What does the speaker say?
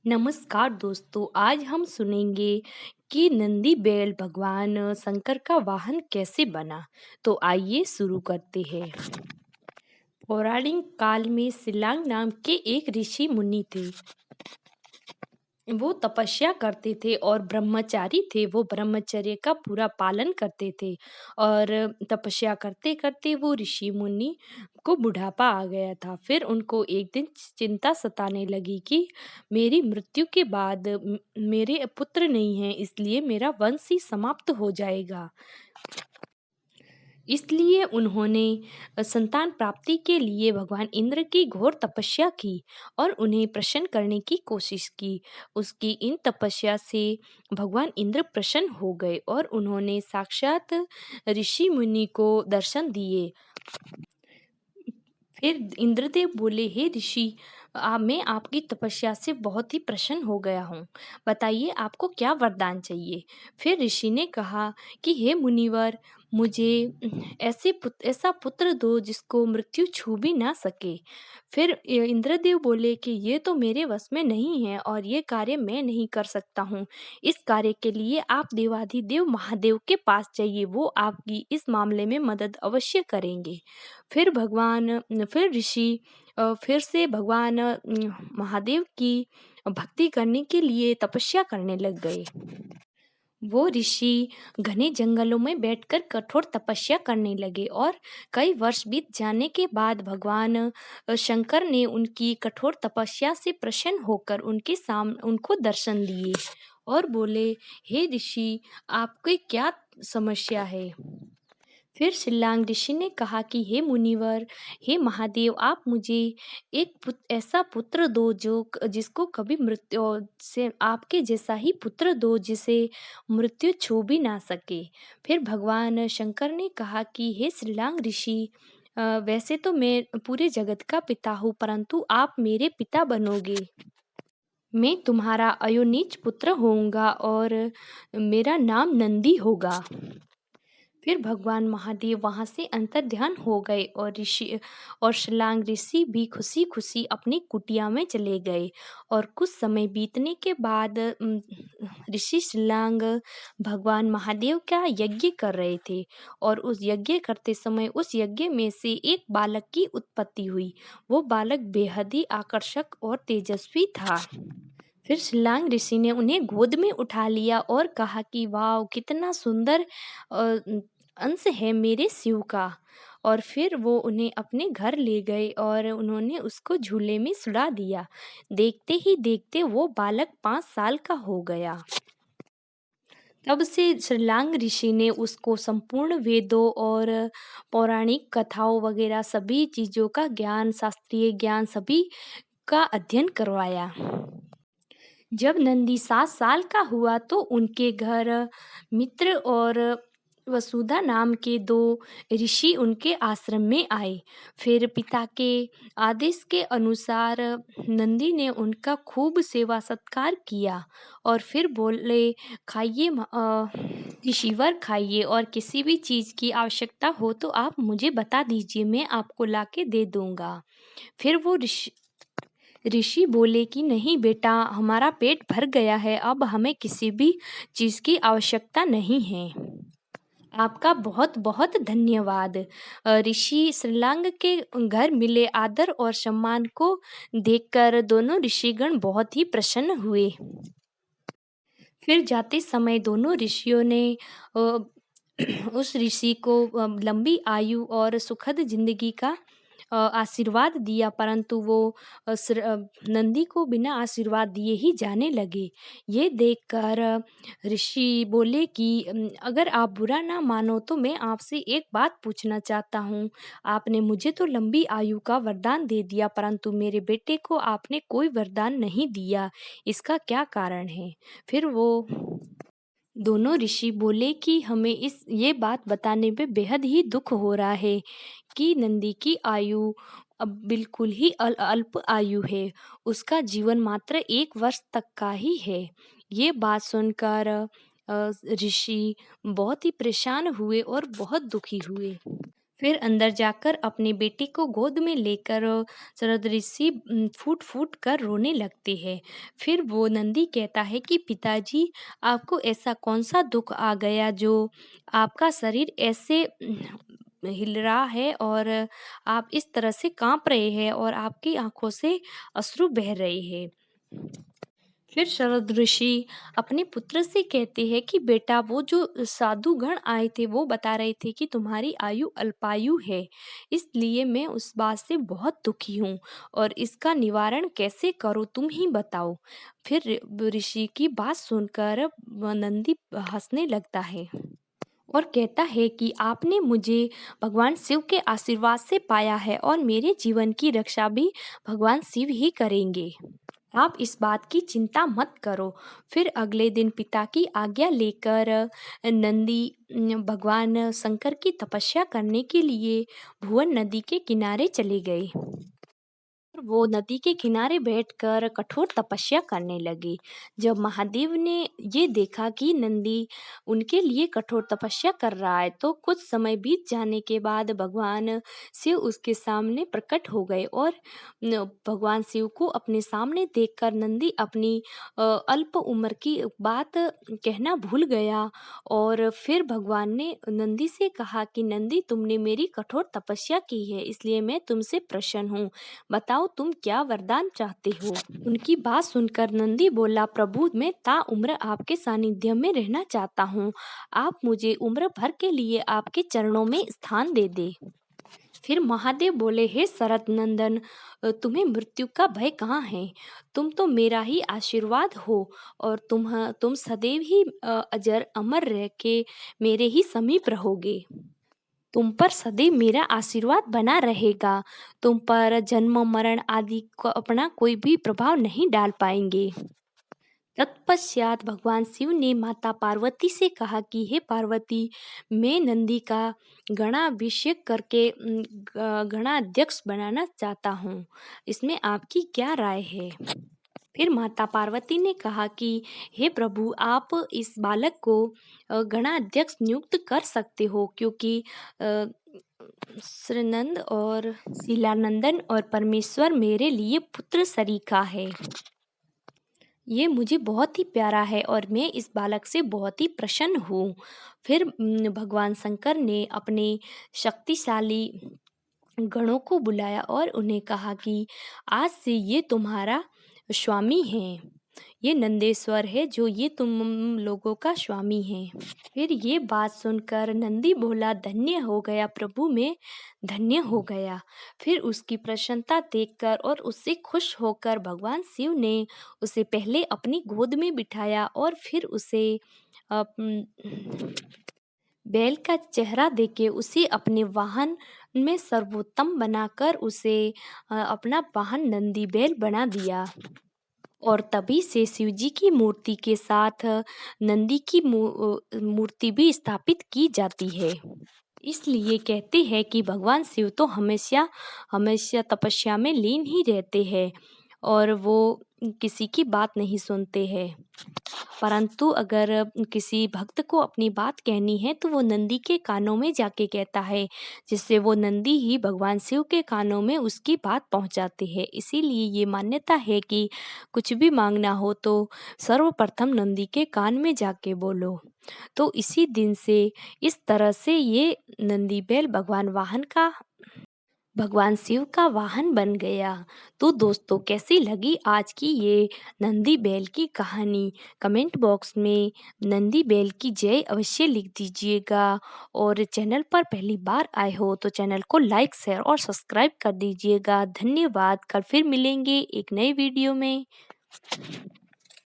नमस्कार दोस्तों, आज हम सुनेंगे कि नंदी बैल भगवान शंकर का वाहन कैसे बना। तो आइए शुरू करते हैं। पौराणिक काल में शिलांग नाम के एक ऋषि मुनि थे। वो तपस्या करते थे और ब्रह्मचारी थे। वो ब्रह्मचर्य का पूरा पालन करते थे और तपस्या करते करते वो ऋषि मुनि को बुढ़ापा आ गया था। फिर उनको एक दिन चिंता सताने लगी कि मेरी मृत्यु के बाद मेरे पुत्र नहीं हैं, इसलिए मेरा वंश ही समाप्त हो जाएगा। इसलिए उन्होंने संतान प्राप्ति के लिए भगवान इंद्र की घोर तपस्या की और उन्हें प्रसन्न करने की कोशिश की। उसकी इन तपस्या से भगवान इंद्र प्रसन्न हो गए और उन्होंने साक्षात ऋषि मुनि को दर्शन दिए। फिर इंद्रदेव बोले, हे ऋषि, मैं आपकी तपस्या से बहुत ही प्रसन्न हो गया हूँ। बताइए आपको क्या वरदान चाहिए। फिर ऋषि ने कहा कि हे मुनिवर, मुझे ऐसा पुत्र दो जिसको मृत्यु छू भी ना सके। फिर इंद्रदेव बोले कि ये तो मेरे वश में नहीं है और ये कार्य मैं नहीं कर सकता हूँ। इस कार्य के लिए आप देवाधिदेव महादेव के पास जाइए, वो आपकी इस मामले में मदद अवश्य करेंगे। फिर ऋषि फिर से भगवान महादेव की भक्ति करने के लिए तपस्या करने लग गए। वो ऋषि घने जंगलों में बैठकर कठोर तपस्या करने लगे और कई वर्ष बीत जाने के बाद भगवान शंकर ने उनकी कठोर तपस्या से प्रसन्न होकर उनको दर्शन दिए और बोले, हे ऋषि, आपकी क्या समस्या है। फिर शिलांग ऋषि ने कहा कि हे मुनिवर, हे महादेव, आप मुझे ऐसा पुत्र दो जिसको कभी मृत्यु से आपके जैसा ही पुत्र दो जिसे मृत्यु छू भी ना सके। फिर भगवान शंकर ने कहा कि हे शिलांग ऋषि, वैसे तो मैं पूरे जगत का पिता हूँ, परंतु आप मेरे पिता बनोगे। मैं तुम्हारा अयोनिज पुत्र होऊंगा और मेरा नाम नंदी होगा। फिर भगवान महादेव वहां से अंतर्ध्यान हो गए और शिलांग ऋषि भी खुशी खुशी अपनी कुटिया में चले गए। और कुछ समय बीतने के बाद ऋषि शिलांग भगवान महादेव का यज्ञ कर रहे थे और उस यज्ञ करते समय उस यज्ञ में से एक बालक की उत्पत्ति हुई। वो बालक बेहद ही आकर्षक और तेजस्वी था। फिर शिलांग ऋषि ने उन्हें गोद में उठा लिया और कहा कि वाह, कितना सुंदर अ, अंश है मेरे शिव का। और फिर वो उन्हें अपने घर ले गए और उन्होंने उसको झूले में सुला दिया। देखते ही देखते वो बालक 5 साल का हो गया। तब से शिलांग ऋषि ने उसको संपूर्ण वेदों और पौराणिक कथाओं वगैरह सभी चीज़ों का ज्ञान, शास्त्रीय ज्ञान सभी का अध्ययन करवाया। जब नंदी 7 साल का हुआ तो उनके घर मित्र और वसुधा नाम के 2 ऋषि उनके आश्रम में आए। फिर पिता के आदेश के अनुसार नंदी ने उनका खूब सेवा सत्कार किया और फिर बोले, खाइए ऋषिवर, खाइए और किसी भी चीज़ की आवश्यकता हो तो आप मुझे बता दीजिए, मैं आपको लाके दे दूंगा। फिर वो ऋषि बोले कि नहीं बेटा, हमारा पेट भर गया है, अब हमें किसी भी चीज़ की आवश्यकता नहीं है। आपका बहुत बहुत धन्यवाद। ऋषि श्रीलांग के घर मिले आदर और सम्मान को देखकर दोनों ऋषिगण बहुत ही प्रसन्न हुए। फिर जाते समय दोनों ऋषियों ने अ, उस ऋषि को लंबी आयु और सुखद जिंदगी का आशीर्वाद दिया, परंतु वो नंदी को बिना आशीर्वाद दिए ही जाने लगे। ये देखकर ऋषि बोले कि अगर आप बुरा ना मानो तो मैं आपसे एक बात पूछना चाहता हूँ। आपने मुझे तो लंबी आयु का वरदान दे दिया, परंतु मेरे बेटे को आपने कोई वरदान नहीं दिया, इसका क्या कारण है। फिर वो दोनों ऋषि बोले कि हमें ये बात बताने में बेहद ही दुख हो रहा है कि नंदी की आयु अब बिल्कुल ही अल्प आयु है। उसका जीवन मात्र 1 वर्ष तक का ही है। ये बात सुनकर ऋषि बहुत ही परेशान हुए और बहुत दुखी हुए। फिर अंदर जाकर अपनी बेटी को गोद में लेकर शरद ऋषि फूट-फूट कर रोने लगते हैं। फिर वो नंदी कहता है कि पिताजी, आपको ऐसा कौन-सा दुःख आ गया जो आपका शरीर ऐसे हिल रहा है और आप इस तरह से काँप रहे हैं और आपकी आँखों से अश्रु बह रहे हैं। फिर शरद ऋषि अपने पुत्र से कहते हैं कि बेटा, वो जो साधु गण आए थे वो बता रहे थे कि तुम्हारी आयु अल्पायु है, इसलिए मैं उस बात से बहुत दुखी हूँ और इसका निवारण कैसे करूँ, तुम ही बताओ। फिर ऋषि की बात सुनकर नंदी हंसने लगता है और कहता है कि आपने मुझे भगवान शिव के आशीर्वाद से पाया है और मेरे जीवन की रक्षा भी भगवान शिव ही करेंगे। आप इस बात की चिंता मत करो। फिर अगले दिन पिता की आज्ञा लेकर नंदी भगवान शंकर की तपस्या करने के लिए भुवन नदी के किनारे चले गए। वो नदी के किनारे बैठकर कठोर तपस्या करने लगे। जब महादेव ने ये देखा कि नंदी उनके लिए कठोर तपस्या कर रहा है, तो कुछ समय बीत जाने के बाद भगवान शिव उसके सामने प्रकट हो गए और भगवान शिव को अपने सामने देखकर नंदी अपनी अल्प उम्र की बात कहना भूल गया और फिर भगवान ने नंदी से कहा कि नंदी, तुमने मेरी कठोर तपस्या की है, इसलिए मैं तुमसे प्रसन्न हूँ। बताओ तुम क्या वरदान चाहते हो? उनकी बात सुनकर नंदी बोला, प्रभु, मैं ताउम्र आपके सानिध्य में रहना चाहता हूँ। आप मुझे उम्र भर के लिए आपके चरणों में स्थान दे दे। फिर महादेव बोले, हे शरद नंदन, तुम्हें मृत्यु का भय कहाँ है? तुम तो मेरा ही आशीर्वाद हो और तुम सदैव ही अजर अमर रह के मेरे ही समीप रहोगे। तुम पर सदैव मेरा आशीर्वाद बना रहेगा। तुम पर जन्म मरण आदि को अपना कोई भी प्रभाव नहीं डाल पाएंगे। तत्पश्चात भगवान शिव ने माता पार्वती से कहा कि हे पार्वती, मैं नंदी का गणाभिषेक करके गणाध्यक्ष बनाना चाहता हूँ। इसमें आपकी क्या राय है? फिर माता पार्वती ने कहा कि हे प्रभु, आप इस बालक को गणाध्यक्ष नियुक्त कर सकते हो, क्योंकि श्रीनंद और शीलानंदन और परमेश्वर मेरे लिए पुत्र सरीखा है। ये मुझे बहुत ही प्यारा है और मैं इस बालक से बहुत ही प्रसन्न हूँ। फिर भगवान शंकर ने अपने शक्तिशाली गणों को बुलाया और उन्हें कहा कि आज से ये तुम्हारा स्वामी है। ये नंदेश्वर है जो ये तुम लोगों का स्वामी है। फिर ये बात सुनकर नंदी बोला, धन्य हो गया प्रभु, मैं धन्य हो गया। फिर उसकी प्रसन्नता देखकर और उससे खुश होकर भगवान शिव ने उसे पहले अपनी गोद में बिठाया और फिर उसे बैल का चेहरा देके उसे अपने वाहन में सर्वोत्तम बनाकर उसे अपना वाहन नंदी बैल बना दिया। और तभी से शिवजी की मूर्ति के साथ नंदी की मूर्ति भी स्थापित की जाती है। इसलिए कहते हैं कि भगवान शिव तो हमेशा हमेशा तपस्या में लीन ही रहते हैं और वो किसी की बात नहीं सुनते हैं। परंतु अगर किसी भक्त को अपनी बात कहनी है तो वो नंदी के कानों में जाके कहता है, जिससे वो नंदी ही भगवान शिव के कानों में उसकी बात पहुंचाते हैं। इसीलिए ये मान्यता है कि कुछ भी मांगना हो तो सर्वप्रथम नंदी के कान में जाके बोलो। तो इसी दिन से इस तरह से ये नंदी बैल भगवान शिव का वाहन बन गया। तो दोस्तों, कैसी लगी आज की ये नंदी बैल की कहानी? कमेंट बॉक्स में नंदी बैल की जय अवश्य लिख दीजिएगा और चैनल पर पहली बार आए हो तो चैनल को लाइक, शेयर और सब्सक्राइब कर दीजिएगा। धन्यवाद। कल फिर मिलेंगे एक नए वीडियो में।